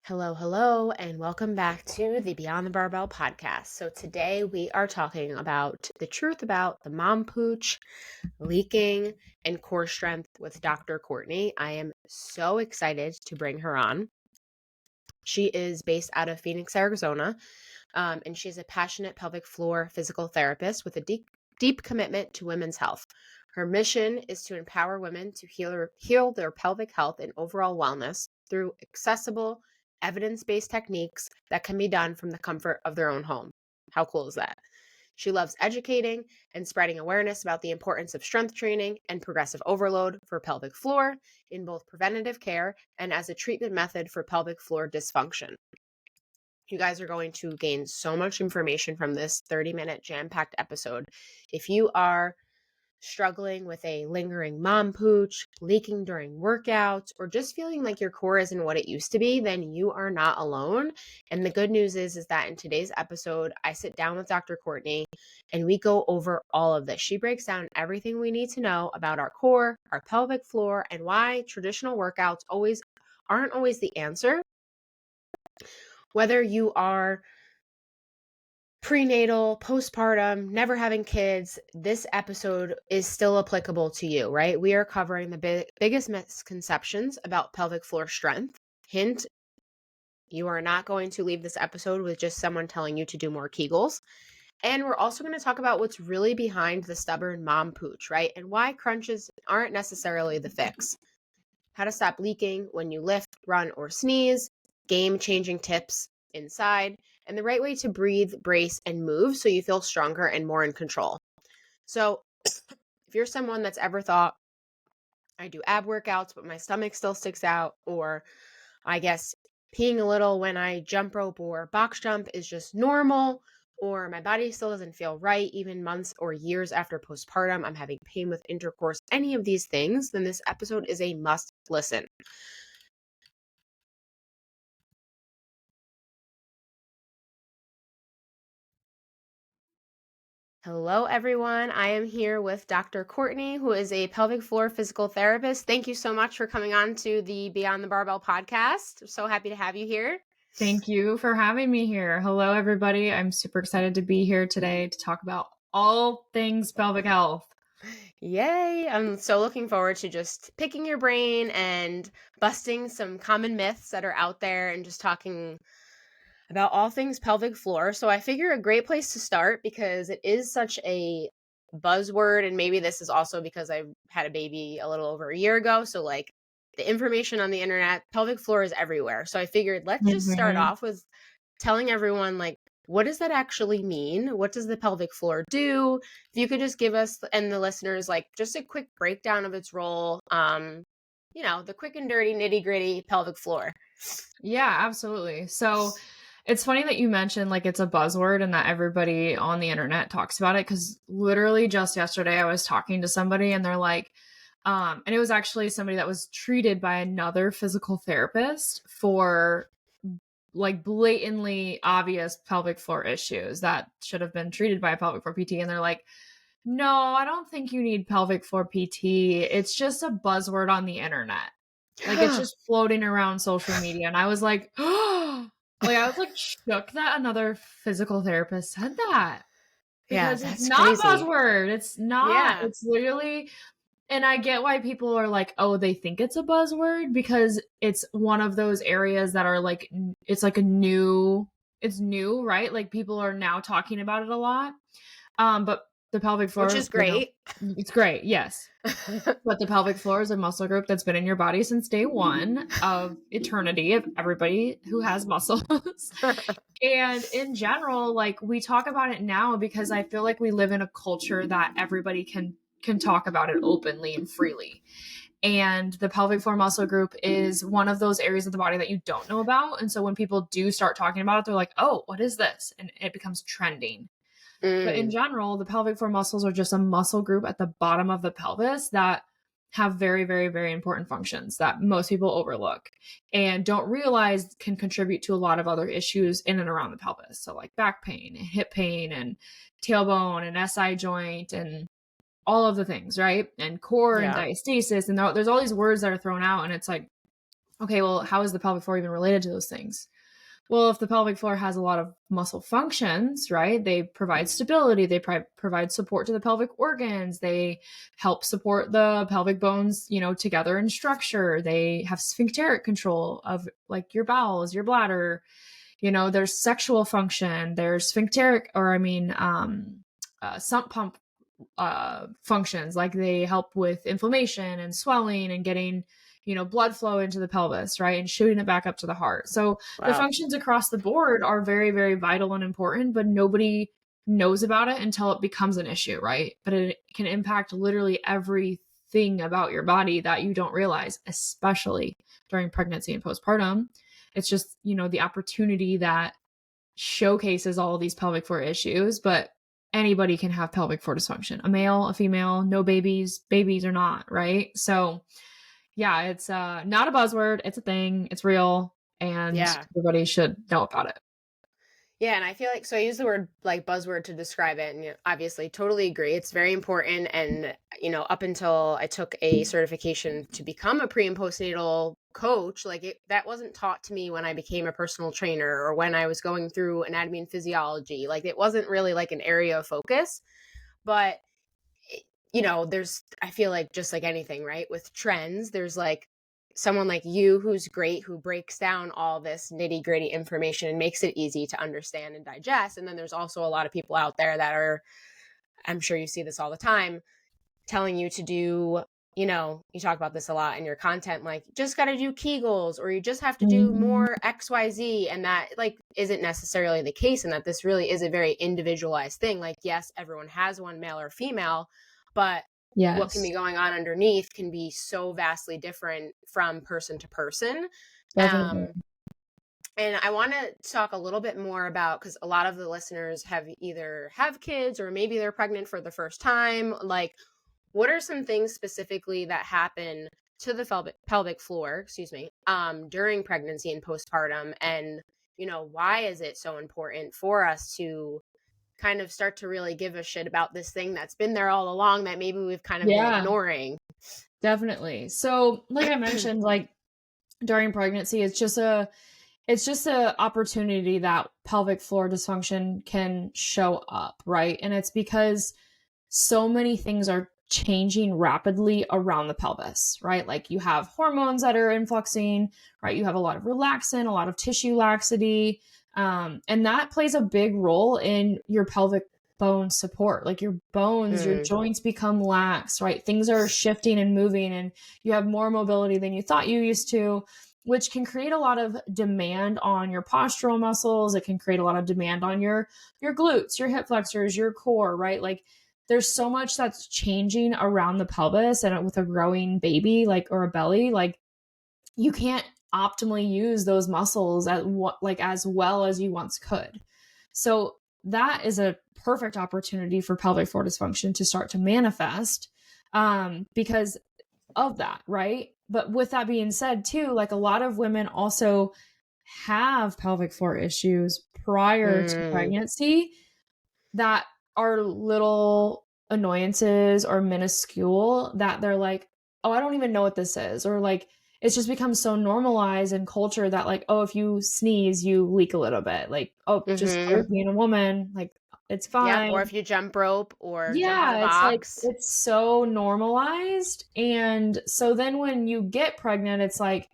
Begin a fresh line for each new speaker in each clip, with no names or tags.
Hello, hello, and welcome back to the Beyond the Barbell podcast. So today we are talking about the truth about the mom pooch, leaking, and core strength with Dr. Courtney. I am so excited to bring her on. She is based out of Phoenix, Arizona, and she's a passionate pelvic floor physical therapist with a deep commitment to women's health. Her mission is to empower women to heal their pelvic health and overall wellness through accessible, evidence-based techniques that can be done from the comfort of their own home. How cool is that? She loves educating and spreading awareness about the importance of strength training and progressive overload for pelvic floor in both preventative care and as a treatment method for pelvic floor dysfunction. You guys are going to gain so much information from this 30-minute jam-packed episode. If you are struggling with a lingering mom pooch, leaking during workouts, or just feeling like your core isn't what it used to be, then you are not alone. And the good news is that in today's episode, I sit down with Dr. Courtney and we go over all of this. She breaks down everything we need to know about our core, our pelvic floor, and why traditional workouts aren't always the answer. Whether you are prenatal, postpartum, never having kids, this episode is still applicable to you, right? We are covering the biggest misconceptions about pelvic floor strength. Hint, you are not going to leave this episode with just someone telling you to do more Kegels. And we're also going to talk about what's really behind the stubborn mom pooch, right? And why crunches aren't necessarily the fix. How to stop leaking when you lift, run, or sneeze, game-changing tips inside, and the right way to breathe, brace, and move so you feel stronger and more in control. So if you're someone that's ever thought, I do ab workouts, but my stomach still sticks out, or I guess peeing a little when I jump rope or box jump is just normal, or my body still doesn't feel right even months or years after postpartum, I'm having pain with intercourse, any of these things, then this episode is a must listen. Hello, everyone. I am here with Dr. Courtney, who is a pelvic floor physical therapist. Thank you so much for coming on to the Beyond the Barbell podcast. I'm so happy to have you here.
Thank you for having me here. Hello, everybody. I'm super excited to be here today to talk about all things pelvic health.
Yay. I'm so looking forward to just picking your brain and busting some common myths that are out there and just talking about all things pelvic floor. So I figure a great place to start, because it is such a buzzword, and maybe this is also because I had a baby a little over a year ago. So like the information on the internet, pelvic floor is everywhere. So I figured let's just start off with telling everyone, like, what does that actually mean? What does the pelvic floor do? If you could just give us and the listeners like just a quick breakdown of its role, the quick and dirty nitty gritty pelvic floor.
Yeah, absolutely. So it's funny that you mentioned like it's a buzzword and that everybody on the internet talks about it, because literally just yesterday I was talking to somebody and they're like, and it was actually somebody that was treated by another physical therapist for like blatantly obvious pelvic floor issues that should have been treated by a pelvic floor PT. And they're like, no, I don't think you need pelvic floor PT. It's just a buzzword on the internet. Like it's just floating around social media. And I was like, oh, like I was like shook that another physical therapist said that. Because it's not
crazy.
buzzword. It's not.
Yeah.
It's literally, and I get why people are like, oh, they think it's a buzzword, because it's one of those areas that are like, it's like it's new, right? Like people are now talking about it a lot. But the pelvic floor,
which is great.
It's great. Yes. But the pelvic floor is a muscle group that's been in your body since day one of eternity of everybody who has muscles. And in general, like we talk about it now because I feel like we live in a culture that everybody can talk about it openly and freely. And the pelvic floor muscle group is one of those areas of the body that you don't know about. And so when people do start talking about it, they're like, oh, what is this? And it becomes trending. But in general, the pelvic floor muscles are just a muscle group at the bottom of the pelvis that have very, very, very important functions that most people overlook and don't realize can contribute to a lot of other issues in and around the pelvis. So like back pain, and hip pain, and tailbone, and SI joint, and all of the things, right? And core and diastasis. And there's all these words that are thrown out. And it's like, Okay, well, how is the pelvic floor even related to those things? Well, if the pelvic floor has a lot of muscle functions, right? They provide stability, they provide support to the pelvic organs, they help support the pelvic bones, together in structure. They have sphincteric control of like your bowels, your bladder. There's sexual function, there's sphincteric, or I mean, sump pump functions, like they help with inflammation and swelling and getting blood flow into the pelvis, right, and shooting it back up to the heart. So the
Wow.
functions across the board are very, very vital and important, but nobody knows about it until it becomes an issue, right? But it can impact literally everything about your body that you don't realize, especially during pregnancy and postpartum. It's just the opportunity that showcases all of these pelvic floor issues, but anybody can have pelvic floor dysfunction. A male, a female, no babies or not, right? So yeah, it's not a buzzword, it's a thing, it's real, and
Yeah.
everybody should know about it.
Yeah, and I feel like, so I use the word like buzzword to describe it, and obviously totally agree. It's very important. And, up until I took a certification to become a pre and postnatal coach, like that wasn't taught to me when I became a personal trainer or when I was going through anatomy and physiology. Like it wasn't really like an area of focus. But I feel like just like anything, right? With trends, there's like someone like you who's great, who breaks down all this nitty gritty information and makes it easy to understand and digest. And then there's also a lot of people out there that are, I'm sure you see this all the time, telling you to do, you talk about this a lot in your content, like just got to do Kegels, or you just have to do
Mhm.
more XYZ. And that like isn't necessarily the case. And that this really is a very individualized thing. Like, yes, everyone has one, male or female, but what can
Yes,
be going on underneath can be so vastly different from person to person.
definitely.
And I want to talk a little bit more about, because a lot of the listeners have either have kids or maybe they're pregnant for the first time. Like, what are some things specifically that happen to the pelvic floor, during pregnancy and postpartum? And, why is it so important for us to kind of start to really give a shit about this thing that's been there all along that maybe we've kind of been
Yeah,
ignoring?
definitely. So like I mentioned, like during pregnancy, it's just a opportunity that pelvic floor dysfunction can show up, right? And it's because so many things are changing rapidly around the pelvis, right? Like you have hormones that are influxing, right? You have a lot of relaxin, a lot of tissue laxity, and that plays a big role in your pelvic bone support. Like your bones, your
Mm,
joints become lax, right? Things are shifting and moving, and you have more mobility than you thought you used to, which can create a lot of demand on your postural muscles. It can create a lot of demand on your glutes, your hip flexors, your core, right? Like there's so much that's changing around the pelvis, and with a growing baby, like, or a belly, like you can't optimally use those muscles at what like as well as you once could. So that is a perfect opportunity for pelvic floor dysfunction to start to manifest, because of that, right? But with that being said, too, like a lot of women also have pelvic floor issues prior to
mm,
pregnancy that are little annoyances or minuscule that they're like, oh, I don't even know what this is. Or like, it's just become so normalized in culture that like, oh, if you sneeze, you leak a little bit. Like, oh, just part
mm-hmm.
of being a woman. Like, it's
Yep. Or
fine.
if you jump rope or jump on a
Yeah, it's like
box.
it's so normalized. And so then when you get pregnant, it's like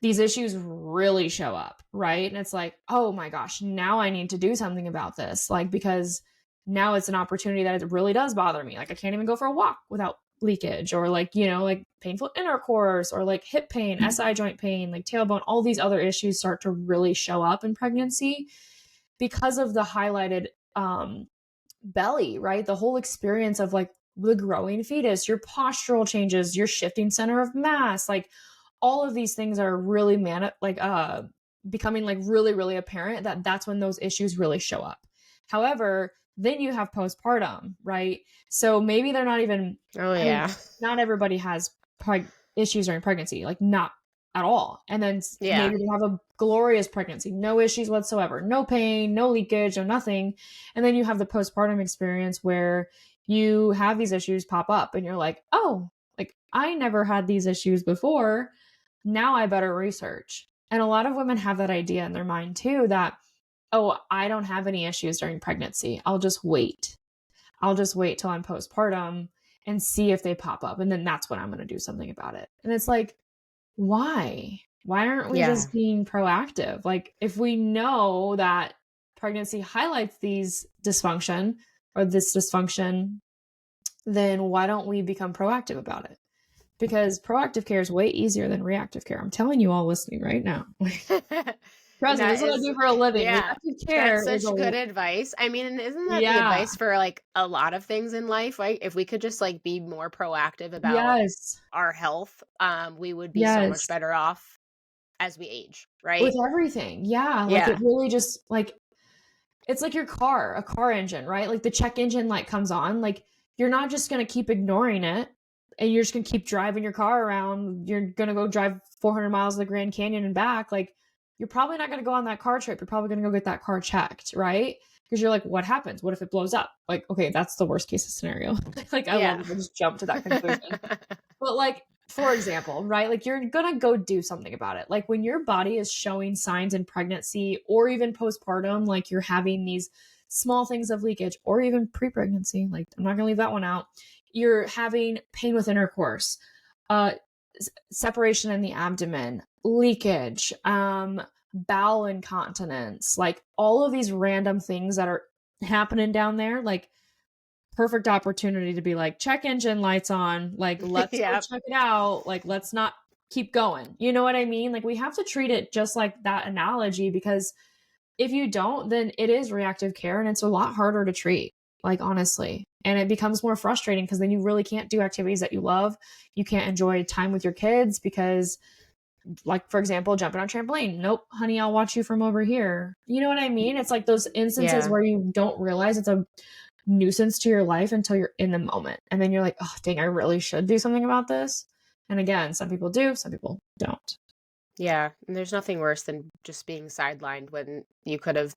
these issues really show up, right? And it's like, oh my gosh, now I need to do something about this. Like, because now it's an opportunity that it really does bother me. Like, I can't even go for a walk without leakage, or like, like painful intercourse, or like hip pain, SI joint pain, like tailbone, all these other issues start to really show up in pregnancy because of the highlighted belly, right? The whole experience of like the growing fetus, your postural changes, your shifting center of mass, like all of these things are really becoming like really, really apparent that that's when those issues really show up. However, then you have postpartum, right? So maybe they're not even,
Oh,
I mean,
yeah.
not everybody has issues during pregnancy, like not at all. And then
Yeah.
maybe they have a glorious pregnancy, no issues whatsoever, no pain, no leakage, no nothing. And then you have the postpartum experience where you have these issues pop up and you're like, oh, like I never had these issues before. now I better research. And a lot of women have that idea in their mind too, that, oh, I don't have any issues during pregnancy. I'll just wait. I'll just wait till I'm postpartum and see if they pop up. And then that's when I'm going to do something about it. And it's like, why? Why aren't we
Yeah.
just being proactive? Like, if we know that pregnancy highlights these dysfunction or this dysfunction, then why don't we become proactive about it? Because proactive care is way easier than reactive care. I'm telling you all listening right now.
And
Trust me, this
that
is what I
is,
do for a living.
yeah,
Reactive
that's
care is
such
a,
good advice. I mean, and isn't that the
yeah,
advice for like a lot of things in life, right? If we could just like be more proactive about
yes,
our health, we would be so much
yes.
better off as we age,
With
right?
everything. Yeah. Like, it
Yeah.
really just, like, it's like your car, a car engine, right? Like, the check engine light comes on. Like, you're not just going to keep ignoring it and you're just going to keep driving your car around. You're going to go drive 400 miles of the Grand Canyon and back. Like, you're probably not going to go on that car trip. You're probably going to go get that car checked, right? Because you're like, what happens? What if it blows up? Like, okay, that's the worst case scenario. Like, I love
Yeah.
it. I just jump to that conclusion. But, like, for example, right? Like, you're going to go do something about it. Like, when your body is showing signs in pregnancy or even postpartum, like you're having these small things of leakage, or even pre-pregnancy, like, I'm not going to leave that one out. You're having pain with intercourse, uh separation in the abdomen, leakage, bowel incontinence, like all of these random things that are happening down there. Like, perfect opportunity to be like, check engine lights on, like, let's go
Yep.
check it out, like, let's not keep going. You know what I mean? Like, we have to treat it just like that analogy, because if you don't, then it is reactive care and it's a lot harder to treat, like, honestly. And it becomes more frustrating because then you really can't do activities that you love. You can't enjoy time with your kids because, like, for example, jumping on trampoline. Nope, honey, I'll watch you from over here. You know what I mean? It's like those instances
Yeah.
where you don't realize it's a nuisance to your life until you're in the moment. And then you're like, oh, dang, I really should do something about this. And again, some people do, some people don't.
Yeah. And there's nothing worse than just being sidelined when you could have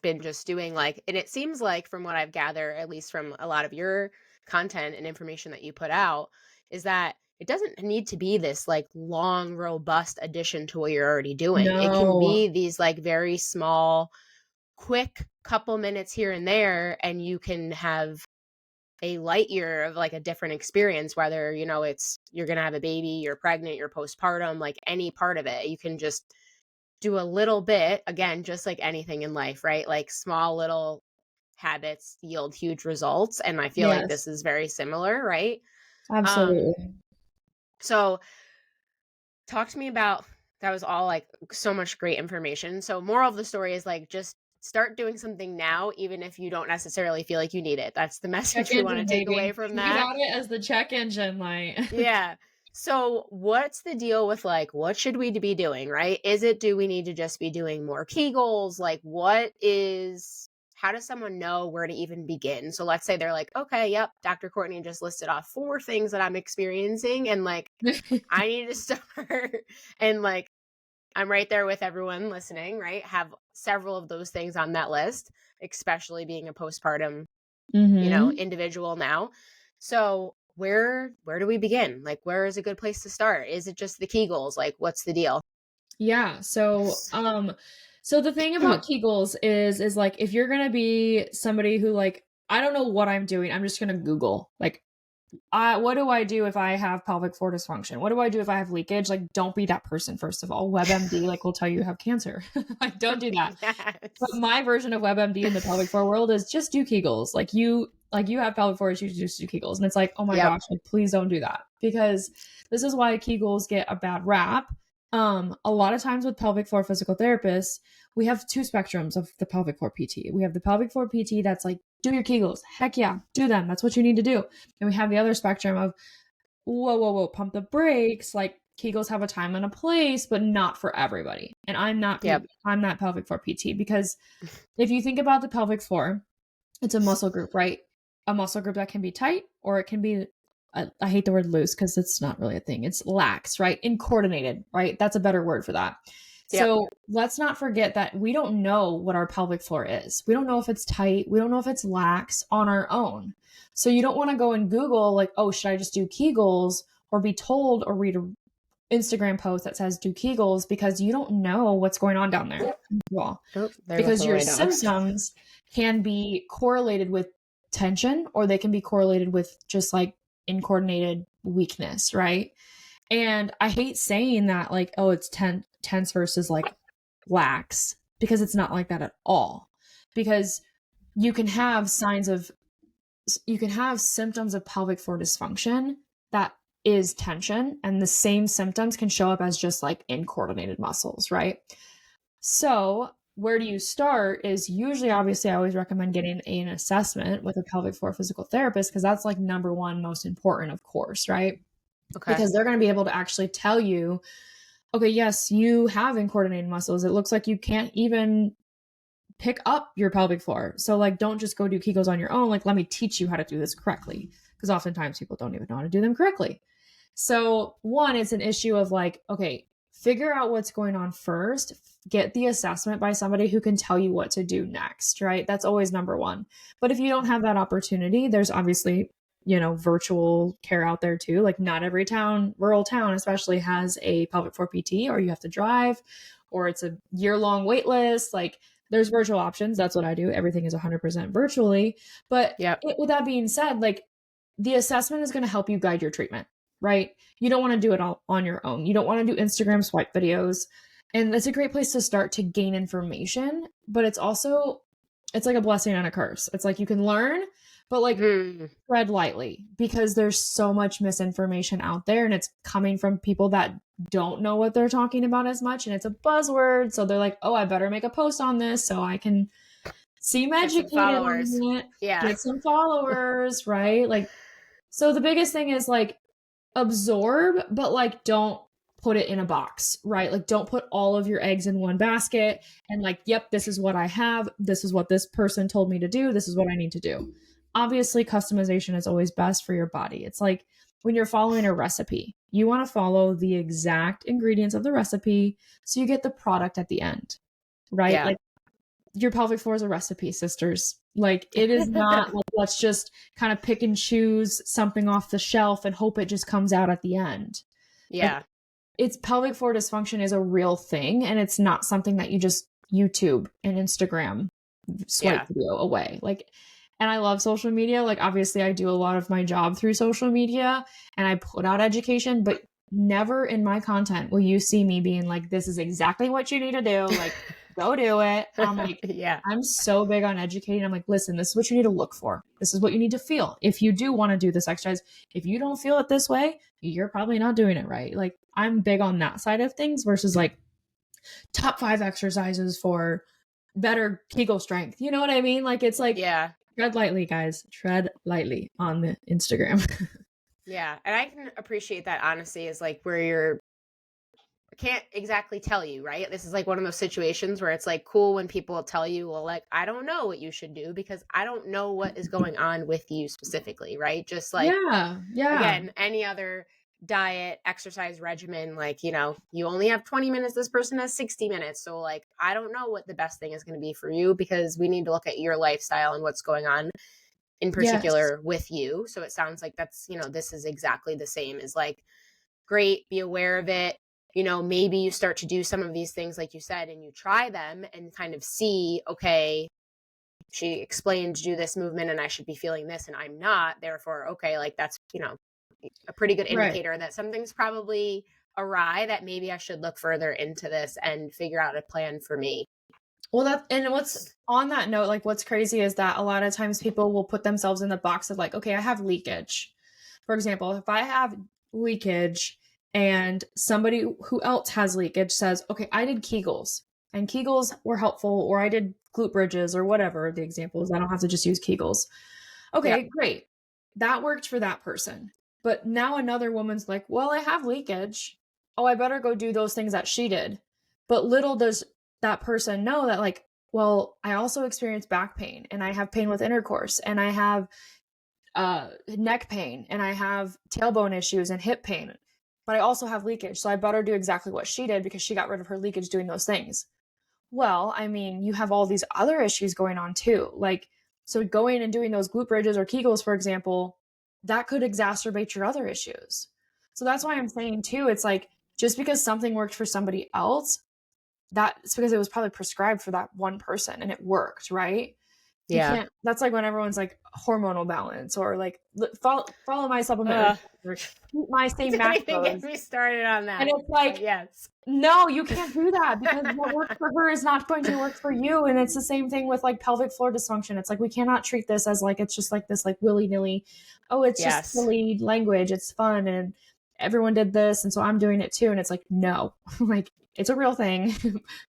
been just doing like, and it seems like from what I've gathered, at least from a lot of your content and information that you put out, is that it doesn't need to be this like long, robust addition to what you're already doing. It can
No,
be these like very small, quick couple minutes here and there, and you can have a light year of like a different experience, whether, you know, it's you're going to have a baby, you're pregnant, you're postpartum, like any part of it. You can just do a little bit, again, just like anything in life, right? Like small little habits yield huge results. And I feel like
yes,
this is very similar, right? Um,
absolutely.
so talk to me about that was all like so much great information. So moral of the story is like just start doing something now, even if you don't necessarily feel like you need it. That's the
Check
message we want to
engine,
take away
baby.
from
Think
that.
about it as the check engine light.
Yeah. So what's the deal with like what should we be doing, right? Is it do we need to just be doing more Kegels? Like what is how does someone know where to even begin? So let's say they're like, okay, yep, Dr. Courtney just listed off 4 things that I'm experiencing and like I need to start and like I'm right there with everyone listening, right? Have several of those things on that list, especially being a postpartum, you know,
Mm-hmm.
individual now. So where do we begin? Like where is a good place to start? Is it just the Kegels? Like what's the deal?
Yeah. So the thing about Kegels is like, if you're gonna be somebody who, like, I don't know what I'm doing, I'm just gonna Google, like, what do I do if I have pelvic floor dysfunction? What do I do if I have leakage? Like, don't be that person, first of all. WebMD, like, will tell you have cancer. Like, don't do that. But
Yes.
my version of WebMD in the pelvic floor world is just do Kegels. Like you have pelvic floor issues, just do Kegels. And it's like, oh my
Yep.
gosh, like, please don't do that. Because this is why Kegels get a bad rap. A lot of times with pelvic floor physical therapists, we have 2 spectrums of the pelvic floor PT. We have the pelvic floor PT that's like, do your Kegels. Heck yeah, do them. That's what you need to do. And we have the other spectrum of, whoa, whoa, whoa, pump the brakes. Like, Kegels have a time and a place, but not for everybody. And
Yep.
I'm not pelvic floor PT, because if you think about the pelvic floor, it's a muscle group, right? A muscle group that can be tight, or it can be, I hate the word loose because it's not really a thing. It's lax, right? Incoordinated, right? That's a better word for that.
Yep.
So let's not forget that we don't know what our pelvic floor is. We don't know if it's tight. We don't know if it's lax on our own. So you don't want to go and Google, like, oh, should I just do Kegels, or be told or read Instagram post that says do Kegels because you don't know what's going on down there. Well,
Oh, there goes
because
one
your
of my dogs.
symptoms can be correlated with tension or they can be correlated with just like incoordinated weakness, right? And I hate saying that like, oh, it's tense versus like lax because it's not like that at all. Because you can have symptoms of pelvic floor dysfunction that is tension, and the same symptoms can show up as just like incoordinated muscles, right? So, where do you start is usually, obviously, I always recommend getting an assessment with a pelvic floor physical therapist because that's like number one most important, of course, right?
Okay.
Because they're going to be able to actually tell you, okay, yes, you have incoordinated muscles. It looks like you can't even pick up your pelvic floor. So like don't just go do Kegels on your own. Like let me teach you how to do this correctly. Because oftentimes people don't even know how to do them correctly. So one, it's an issue of like, okay, figure out what's going on first, get the assessment by somebody who can tell you what to do next, right? That's always number one. But if you don't have that opportunity, there's obviously, virtual care out there too. Like not every rural town especially, has a pelvic floor PT, or you have to drive, or it's a year-long wait list. Like there's virtual options. That's what I do. Everything is 100% virtually. But
Yep.
with that being said, like the assessment is going to help you guide your treatment, right? You don't want to do it all on your own. You don't want to do Instagram swipe videos. And that's a great place to start to gain information, but it's like a blessing and a curse. It's like you can learn, but like tread lightly because there's so much misinformation out there and it's coming from people that don't know what they're talking about as much, and it's a buzzword. So they're like, oh, I better make a post on this so I can seem
Get some
educated on
followers.
it,
Yeah.
get some followers, right? Like, so the biggest thing is like absorb, but like don't put it in a box, right? Like don't put all of your eggs in one basket and like, yep, this is what I have. This is what this person told me to do. This is what I need to do. Obviously, customization is always best for your body. It's like when you're following a recipe, you want to follow the exact ingredients of the recipe so you get the product at the end, right?
Yeah.
Like your pelvic floor is a recipe, sisters. Like it is not like let's just kind of pick and choose something off the shelf and hope it just comes out at the end.
Yeah.
Like it's pelvic floor dysfunction is a real thing, and it's not something that you just YouTube and Instagram swipe video away. Like, and I love social media. Like obviously I do a lot of my job through social media and I put out education, but never in my content will you see me being like, this is exactly what you need to do. Like, go do it. I'm like,
Yeah.
I'm so big on educating. I'm like, listen, this is what you need to look for. This is what you need to feel. If you do want to do this exercise, if you don't feel it this way, you're probably not doing it right. Like, I'm big on that side of things versus like top 5 exercises for better Kegel strength. You know what I mean? Like, it's like,
Yeah.
tread lightly, guys. Tread lightly on the Instagram.
Yeah. And I can appreciate that honesty is like where you're can't exactly tell you, right? This is like one of those situations where it's like cool when people tell you, well, like, I don't know what you should do because I don't know what is going on with you specifically, right? Just like,
yeah.
again, any other diet, exercise regimen, like, you only have 20 minutes, this person has 60 minutes. So, like, I don't know what the best thing is going to be for you because we need to look at your lifestyle and what's going on in particular with you. So, it sounds like that's, this is exactly the same as like, great, be aware of it. Maybe you start to do some of these things, like you said, and you try them and kind of see, okay, she explained to do this movement and I should be feeling this and I'm not. Therefore, okay, like that's, a pretty good indicator that something's probably awry, that maybe I should look further into this and figure out a plan for me.
Well, and what's on that note, like what's crazy is that a lot of times people will put themselves in the box of like, okay, I have leakage. For example, if I have leakage and somebody who else has leakage says, okay, I did Kegels and Kegels were helpful, or I did glute bridges or whatever the example is, I don't have to just use Kegels. Okay, great. That worked for that person. But now another woman's like, well, I have leakage. Oh, I better go do those things that she did. But little does that person know that, like, well, I also experience back pain and I have pain with intercourse and I have neck pain and I have tailbone issues and hip pain, but I also have leakage. So I better do exactly what she did because she got rid of her leakage doing those things. Well, I mean, you have all these other issues going on too. Like, so going and doing those glute bridges or Kegels, for example, that could exacerbate your other issues. So that's why I'm saying too, it's like, just because something worked for somebody else, that's because it was probably prescribed for that one person and it worked, right? You
Yeah.
can't, that's like when everyone's like hormonal balance or like follow my supplement
Ugh.
or eat my same
Don't even get
macros.
me started on
And
that.
it's like,
But yes.
no, you can't do that because what works for her is not going to work for you. And it's the same thing with like pelvic floor dysfunction. It's like, we cannot treat this as like, it's just like this, like willy nilly. Oh, it's just
Yes.
silly language. It's fun. And everyone did this. And so I'm doing it too. And it's like, no, like it's a real thing.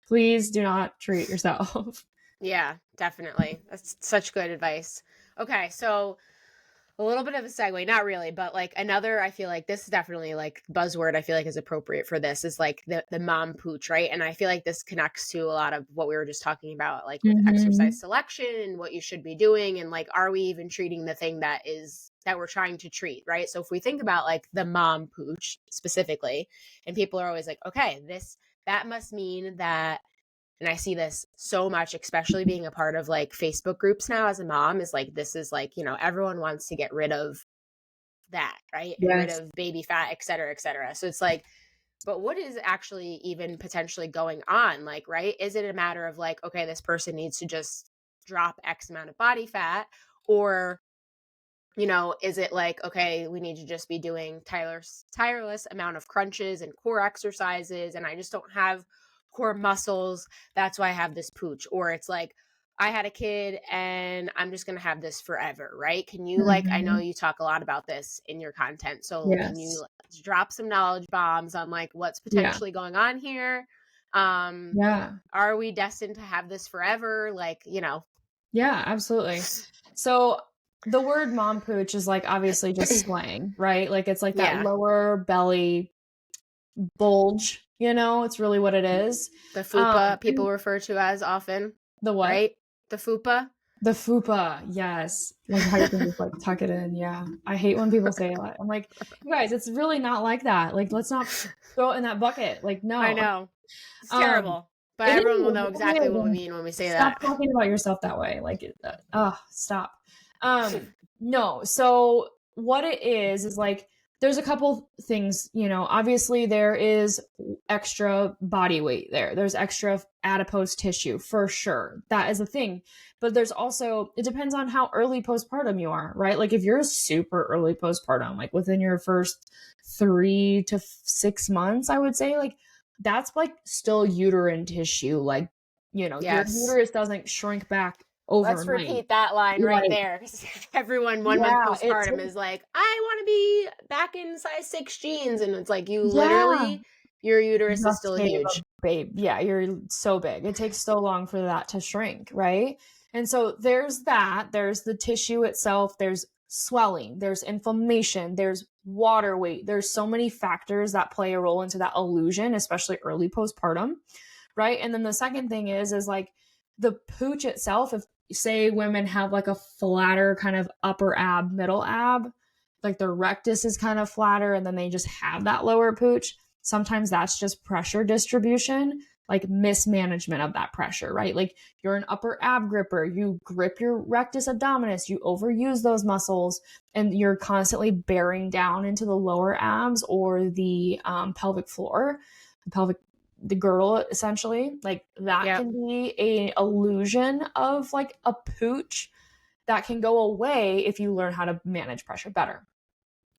Please do not treat yourself.
Yeah, definitely. That's such good advice. Okay, so a little bit of a segue, not really, but like another, I feel like this is definitely like buzzword I feel like is appropriate for this is like the mom pooch, right? And I feel like this connects to a lot of what we were just talking about, like with exercise selection and what you should be doing. And like, are we even treating the thing that we're trying to treat, right? So if we think about like the mom pooch specifically, and people are always like, okay, that must mean that, and I see this so much, especially being a part of like Facebook groups now as a mom, is like, this is like, everyone wants to get rid of that, right? And rid
Yes.
of baby fat, et cetera, et cetera. So it's like, but what is actually even potentially going on? Like, right? Is it a matter of like, okay, this person needs to just drop X amount of body fat? Or, is it like, okay, we need to just be doing tireless amount of crunches and core exercises, and I just don't have core muscles. That's why I have this pooch. Or it's like, I had a kid and I'm just going to have this forever, right? Can you I know you talk a lot about this in your content. So can you drop some knowledge bombs on like what's potentially going on here? Are we destined to have this forever? Like,
Yeah, absolutely. So the word mom pooch is like obviously just slang, right? Like it's like that lower belly bulge, it's really what it is.
The fupa people refer to as often.
The what?
Right? The fupa.
The fupa, yes. Like how you can just like tuck it in. Yeah. I hate when people say that. I'm like, you guys, it's really not like that. Like, let's not throw it in that bucket. Like, no.
I know. It's terrible. But everyone will know exactly what we mean when we say that.
Stop talking about yourself that way. Like, stop. No. So what it is like, there's a couple things, obviously there is extra body weight there. There's extra adipose tissue for sure. That is a thing. But there's also, it depends on how early postpartum you are, right? Like if you're super early postpartum, like within your first 3 to 6 months, I would say like that's like still uterine tissue. Like, your uterus doesn't shrink back overnight.
Let's repeat that line right there. Everyone 1 month postpartum is like, I want to be back in size 6 jeans. And it's like, you literally, your uterus is still huge.
Babe, yeah, you're so big. It takes so long for that to shrink, right? And so there's that. There's the tissue itself. There's swelling. There's inflammation. There's water weight. There's so many factors that play a role into that illusion, especially early postpartum, right? And then the second thing is like the pooch itself. If say women have like a flatter kind of upper ab, middle ab, like their rectus is kind of flatter and then they just have that lower pooch. Sometimes that's just pressure distribution, like mismanagement of that pressure, right? Like you're an upper ab gripper, you grip your rectus abdominis, you overuse those muscles, and you're constantly bearing down into the lower abs or the pelvic floor, the girdle, essentially. Like that can be a illusion of like a pooch that can go away if you learn how to manage pressure better.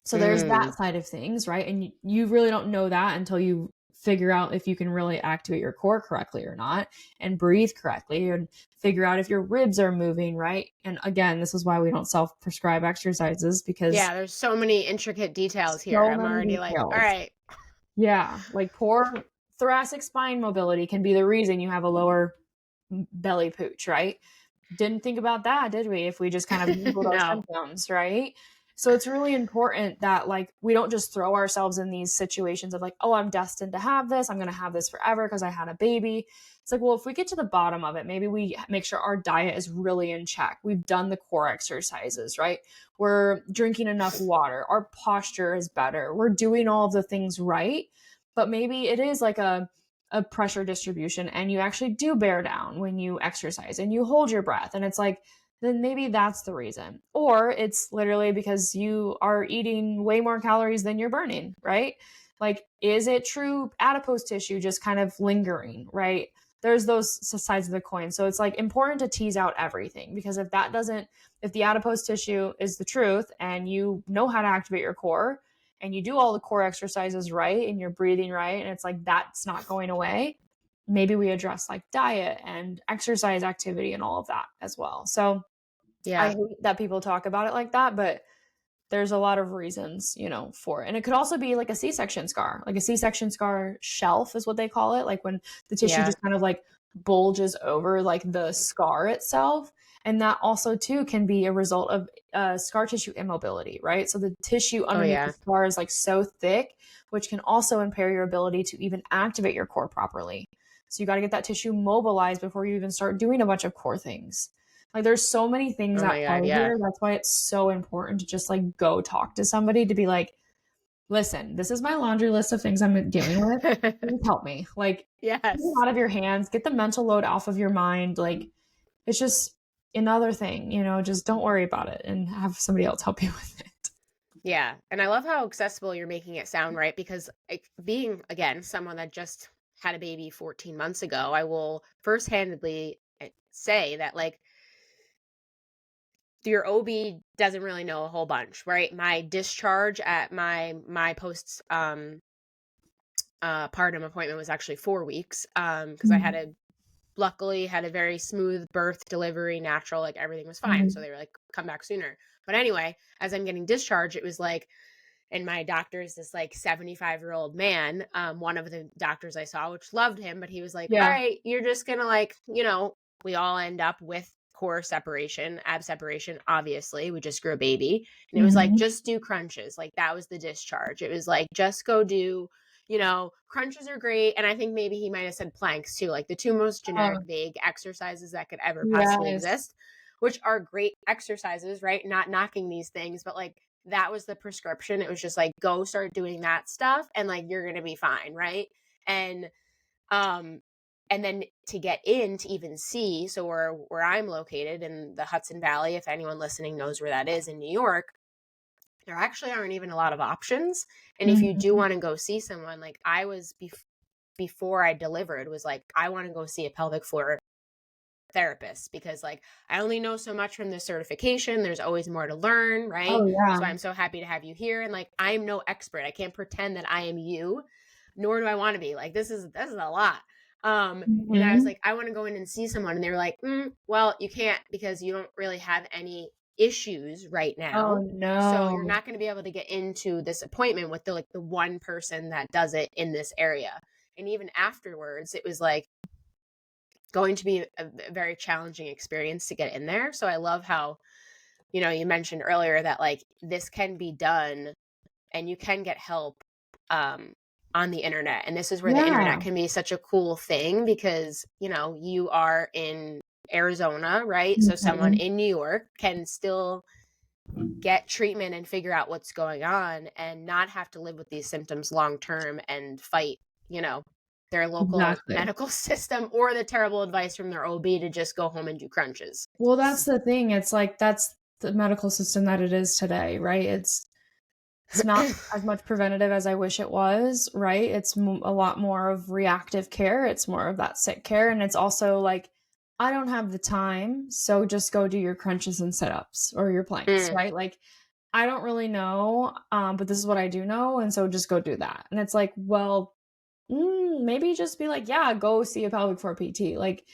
So there's that side of things, right? And you really don't know that until you figure out if you can really activate your core correctly or not, and breathe correctly, and figure out if your ribs are moving, right? And again, this is why we don't self-prescribe exercises, because
there's so many intricate details here. I'm already like, all right.
Yeah, like poor thoracic spine mobility can be the reason you have a lower belly pooch, right? Didn't think about that, did we? If we just kind of Googled our symptoms, right? So it's really important that like we don't just throw ourselves in these situations of like, oh, I'm destined to have this. I'm going to have this forever because I had a baby. It's like, well, if we get to the bottom of it, maybe we make sure our diet is really in check. We've done the core exercises, right? We're drinking enough water. Our posture is better. We're doing all of the things right. But maybe it is like a pressure distribution and you actually do bear down when you exercise and you hold your breath. And it's like, then maybe that's the reason. Or it's literally because you are eating way more calories than you're burning, right? Like, is it true adipose tissue just kind of lingering, right? There's those sides of the coin. So it's like important to tease out everything, because if the adipose tissue is the truth and you know how to activate your core and you do all the core exercises right and you're breathing right and it's like that's not going away, maybe we address like diet and exercise activity and all of that as well. So I
Yeah.
hate that people talk about it like that, but there's a lot of reasons, for it. And it could also be like a C-section scar. Like a C-section scar shelf is what they call it. Like when the tissue
Yeah.
just kind of like bulges over like the scar itself. And that also too can be a result of scar tissue immobility, right? So the tissue
Oh,
underneath the
yeah.
scar is like so thick, which can also impair your ability to even activate your core properly. So you got to get that tissue mobilized before you even start doing a bunch of core things. Like there's so many things
Oh
at
my
play
God. Yeah.
here. That's why it's so important to just like go talk to somebody to be like, listen, this is my laundry list of things I'm dealing with. Please help me. Like, get it
Yes.
out of your hands, get the mental load off of your mind. Like, it's just another thing, just don't worry about it and have somebody else help you with it.
Yeah. And I love how accessible you're making it sound, right? Because being, again, someone that just had a baby 14 months ago, I will first-handedly say that, like, your OB doesn't really know a whole bunch, right? My discharge at my post partum appointment was actually 4 weeks because I luckily had a very smooth birth, delivery, natural, like everything was fine. So
Mhm.
they were like, come back sooner. But anyway, as I'm getting discharged, it was like, and my doctor is this like 75-year-old man, one of the doctors I saw, which loved him, but he was like, all
Yeah.
right, you're just gonna like, we all end up with core separation, ab separation, obviously. We just grew a baby. And it was like,
Mhm.
just do crunches. Like that was the discharge. It was like, just go do, crunches are great. And I think maybe he might have said planks too, like the two most generic
Oh,
vague exercises that could ever possibly
yes.
exist, which are great exercises, right? Not knocking these things, but like that was the prescription. It was just like, go start doing that stuff and like you're gonna be fine, right? And um and then to get in to even see, so where I'm located in the Hudson Valley, if anyone listening knows where that is in New York, there actually aren't even a lot of options. And if you do
Mhm.
want to go see someone, like I was before I delivered, was like, I want to go see a pelvic floor therapist because like I only know so much from the certification. There's always more to learn, right?
Oh, yeah.
So I'm so happy to have you here. And like I'm no expert. I can't pretend that I am you, nor do I want to be. Like this is a lot. And I was
Mhm.
like, I want to go in and see someone. And they were like, well, you can't because you don't really have any issues right
Oh,
now. So you're
no.
not going to be able to get into this appointment with the one person that does it in this area. And even afterwards, it was like going to be a very challenging experience to get in there. So I love how, you mentioned earlier that like this can be done and you can get help um on the internet. And this is where the internet
Yeah.
can be such a cool thing because, you are in Arizona, right? So someone
Mhm.
in New York can still get treatment and figure out what's going on and not have to live with these symptoms long term and fight, you know, their local
Exactly.
medical system or the terrible advice from their OB to just go home and do crunches.
Well, that's the thing. It's like that's the medical system that it is today, right? It's not as much preventative as I wish it was, right? It's a lot more of reactive care. It's more of that sick care. And it's also like, I don't have the time. So just go do your crunches and sit ups or your planks,
Mm,
right? Like, I don't really know, but this is what I do know. And so just go do that. And it's like, well, maybe just be like, yeah, go see a pelvic floor PT. Like,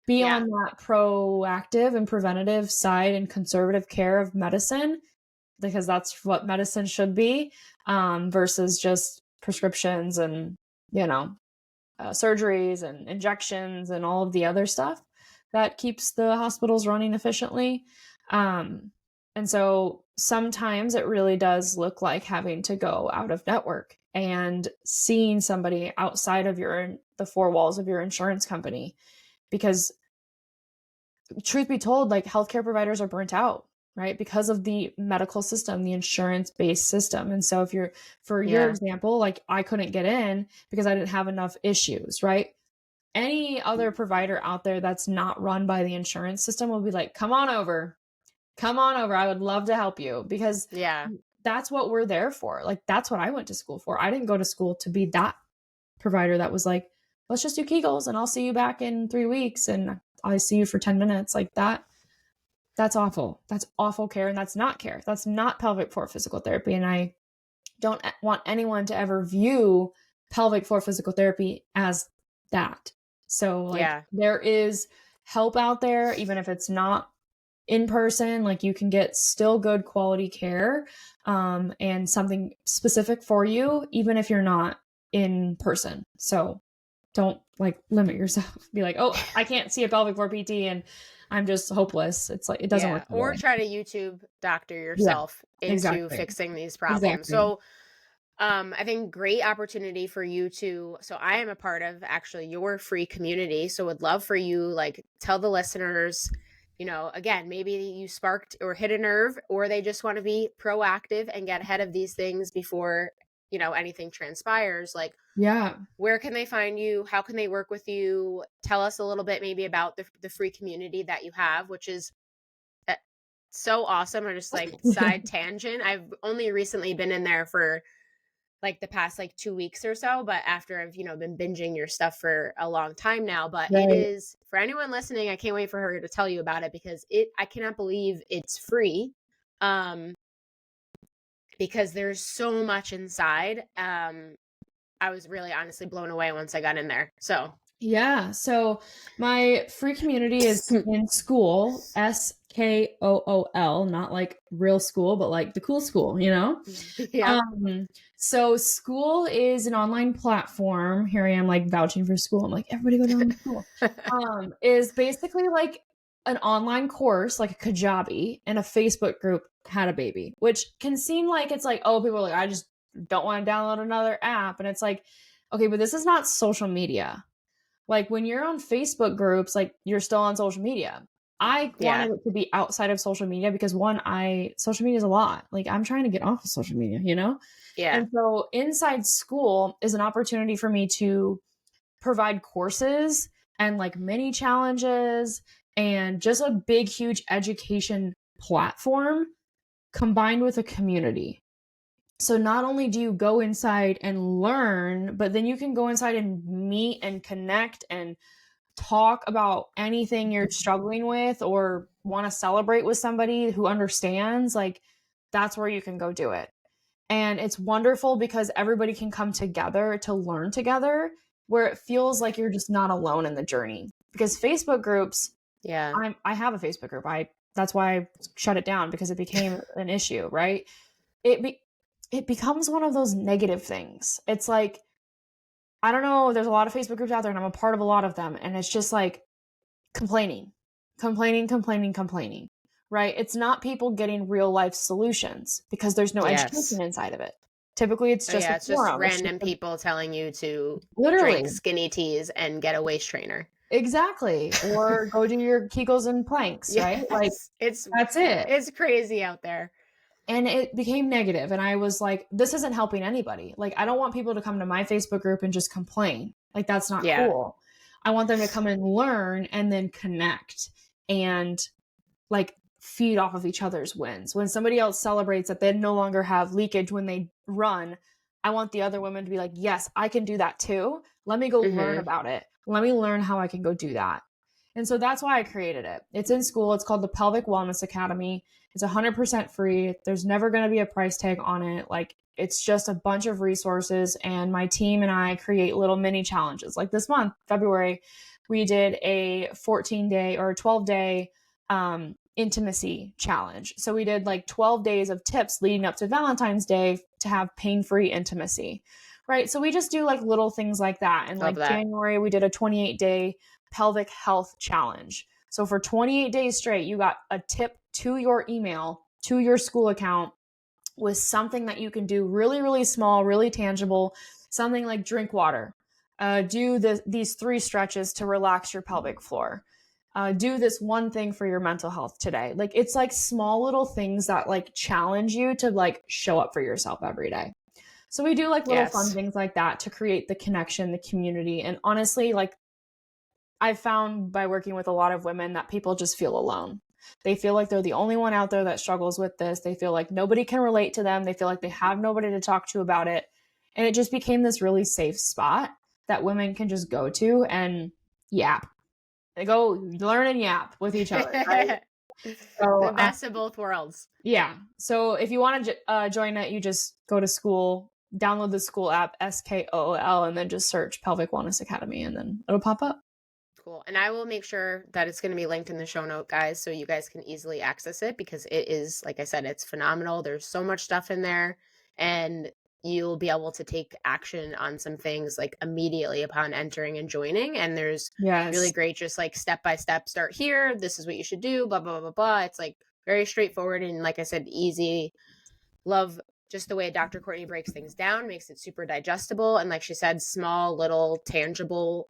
be on
yeah.
that proactive and preventative side and conservative care of medicine because that's what medicine should be, versus just prescriptions and you know surgeries and injections and all of the other stuff that keeps the hospitals running efficiently. Um, and so sometimes it really does look like having to go out of network and seeing somebody outside of the four walls of your insurance company because truth be told, like healthcare providers are burnt out, right? Because of the medical system, the insurance based system. And so, for your
Yeah.
example, like I couldn't get in because I didn't have enough issues, right? Any other provider out there that's not run by the insurance system will be like, come on over. Come on over. I would love to help you because
Yeah.
that's what we're there for. Like, that's what I went to school for. I didn't go to school to be that provider that was like, let's just do Kegels and I'll see you back in 3 weeks and I see you for 10 minutes. Like that's awful. That's awful care. And that's not care. That's not pelvic floor physical therapy. And I don't want anyone to ever view pelvic floor physical therapy as that. So like there is help out there, even if it's not in person, like you can get still good quality care, and something specific for you, even if you're not in person. So don't like limit yourself. Be like, oh, I can't see a pelvic floor PT and I'm just hopeless. It's like, it doesn't work.
Or try to YouTube doctor yourself into fixing these problems.
Exactly.
So I think great opportunity for you to, so I am a part of actually your free community. So would love for you, like, tell the listeners, you know, again, maybe you sparked or hit a nerve, or they just want to be proactive and get ahead of these things before, you know, anything transpires. Like, where can they find you? How can they work with you? Tell us a little bit maybe about the free community that you have, which is so awesome. Or just like side tangent. I've only recently been in there for like the past like 2 weeks or so, but after I've, you know, been binging your stuff for a long time now, but it is, for anyone listening, I can't wait for her to tell you about it, because I cannot believe it's free. Because there's so much inside. I was really honestly blown away once I got in there. So
so my free community is in school, SKOOL, not like real school, but like the cool school, you know? So school is an online platform. Here I am like vouching for school. I'm like, everybody go down to school. Is basically like an online course, like a Kajabi, and a Facebook group had a baby, which can seem like it's like, oh, people are like, I just don't want to download another app. And it's like, okay, but this is not social media. Like when you're on Facebook groups, like you're still on social media. I wanted it to be outside of social media because social media is a lot. Like I'm trying to get off of social media, you know? And so inside school is an opportunity for me to provide courses and like mini challenges and just a big, huge education platform combined with a community. So not only do you go inside and learn, but then you can go inside and meet and connect and talk about anything you're struggling with or want to celebrate with somebody who understands. Like that's where you can go do it. And it's wonderful because everybody can come together to learn together, where it feels like you're just not alone in the journey. Because Facebook groups, I have a Facebook group. That's why I shut it down, because it became an issue, right? It becomes one of those negative things. It's like, I don't know, there's a lot of Facebook groups out there and I'm a part of a lot of them. And it's just like complaining, right? It's not people getting real life solutions because there's no education inside of it. Typically it's just
it's just random people telling you to drink skinny teas and get a waist trainer.
Exactly. Or go do your Kegels and planks, right? Like that's it.
It's crazy out there.
And it became negative. And I was like, this isn't helping anybody. Like, I don't want people to come to my Facebook group and just complain. Like, that's not cool. I want them to come and learn and then connect and like feed off of each other's wins. When somebody else celebrates that they no longer have leakage when they run, I want the other women to be like, yes, I can do that too. Let me go learn about it. Let me learn how I can go do that. And so that's why I created it. It's in school. It's called the Pelvic Wellness Academy. It's 100% free. There's never going to be a price tag on it. Like it's just a bunch of resources, and my team and I create little mini challenges. Like this month, February, we did a 14-day or 12-day intimacy challenge. So we did like 12 days of tips leading up to Valentine's Day to have pain-free intimacy, right? So we just do like little things like that. And like January, we did a 28-day pelvic health challenge. So for 28 days straight, you got a tip to your email, to your school account, with something that you can do really, really small, really tangible, something like drink water, do these 3 stretches to relax your pelvic floor, do this one thing for your mental health today. Like it's like small little things that like challenge you to like show up for yourself every day. So we do like little fun things like that to create the connection, the community. And honestly, like I've found by working with a lot of women that people just feel alone. They feel like they're the only one out there that struggles with this. They feel like nobody can relate to them. They feel like they have nobody to talk to about it. And it just became this really safe spot that women can just go to and yap. They go learn and yap with each other, right?
The
So,
best of both worlds.
yeah. So if you want to join it, you just go to school, download the school app, SKOOL, and then just search Pelvic Wellness Academy, and then it'll pop up.
Cool. And I will make sure that it's going to be linked in the show note, guys, so you guys can easily access it because it is, like I said, it's phenomenal. There's so much stuff in there, and you'll be able to take action on some things like immediately upon entering and joining. And there's really great, just like step by step, start here. This is what you should do, blah, blah, blah, blah. It's like very straightforward. And like I said, easy. Love just the way Dr. Courtney breaks things down, makes it super digestible. And like she said, small, little, tangible,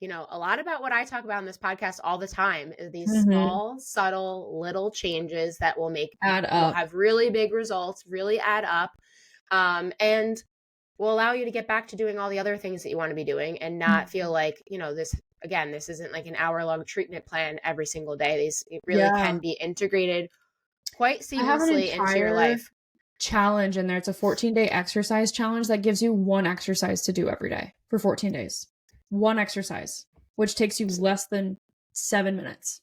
a lot about what I talk about in this podcast all the time is these small, subtle, little changes that will will have really big results, really add up, and will allow you to get back to doing all the other things that you want to be doing and not feel like, this isn't like an hour-long treatment plan every single day. It really can be integrated quite seamlessly into your life.
Challenge in there. It's a 14-day exercise challenge that gives you one exercise to do every day for 14 days. One exercise, which takes you less than 7 minutes.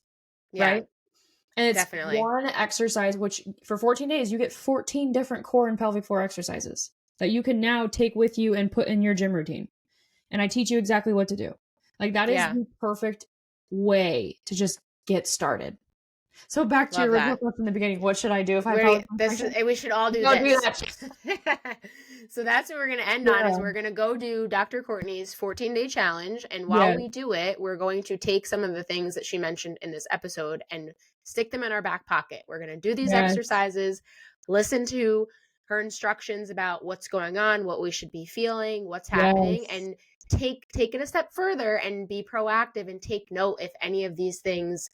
Yeah,
right? And it's
definitely
one exercise, which for 14 days, you get 14 different core and pelvic floor exercises that you can now take with you and put in your gym routine. And I teach you exactly what to do. Like that is the perfect way to just get started. So back to your original question in the beginning, what should I do if
we should all do this. So that's what we're going to end on is we're going to go do Dr. Courtney's 14-day challenge. And while we do it, we're going to take some of the things that she mentioned in this episode and stick them in our back pocket. We're going to do these exercises, listen to her instructions about what's going on, what we should be feeling, what's happening, and take it a step further and be proactive and take note if any of these things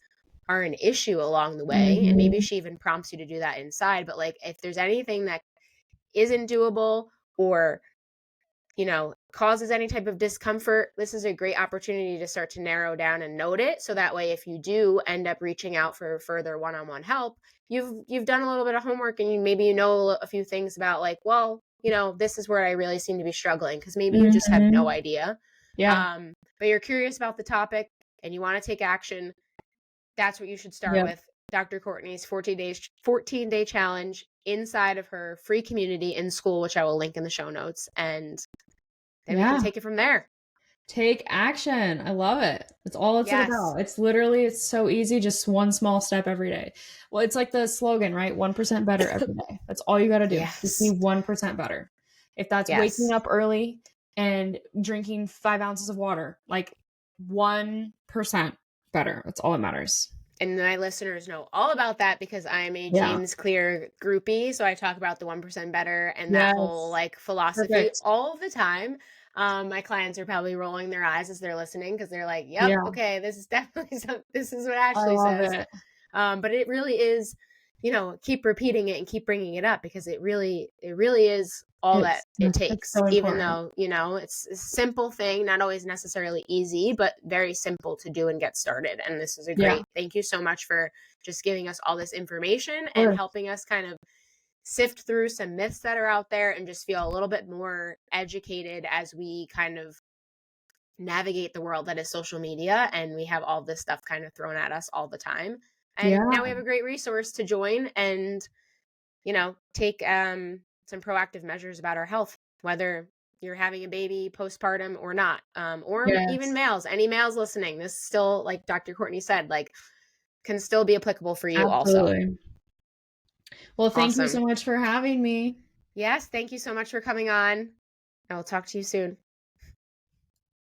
are an issue along the way. And maybe she even prompts you to do that inside. But like if there's anything that isn't doable or, causes any type of discomfort, this is a great opportunity to start to narrow down and note it. So that way, if you do end up reaching out for further one-on-one help, you've done a little bit of homework and you know a few things about like, well, this is where I really seem to be struggling because maybe you just have no idea.
Yeah.
But you're curious about the topic and you want to take action. That's what you should start with. Dr. Courtney's 14-day challenge inside of her free community in school, which I will link in the show notes. And then we can take it from there.
Take action. I love it. That's all it's about. It's so easy. Just one small step every day. Well, it's like the slogan, right? 1% better every day. That's all you got to do. Just be 1% better. If that's waking up early and drinking 5 ounces of water, like 1% better. That's all that matters.
And my listeners know all about that because I'm a James Clear groupie. So I talk about the 1% better and that whole like philosophy all of the time. My clients are probably rolling their eyes as they're listening because they're like, yep, okay, this is definitely this is what Ashley says. But it really is, keep repeating it and keep bringing it up because it really is all that it takes, so even though, it's a simple thing, not always necessarily easy, but very simple to do and get started. And this is a great, thank you so much for just giving us all this information and helping us kind of sift through some myths that are out there and just feel a little bit more educated as we kind of navigate the world that is social media. And we have all this stuff kind of thrown at us all the time. And now we have a great resource to join and, take some proactive measures about our health, whether you're having a baby postpartum or not, or even males, any males listening, this still, like Dr. Courtney said, like can still be applicable for you also.
Well, thank you so much for having me.
Yes. Thank you so much for coming on. I will talk to you soon.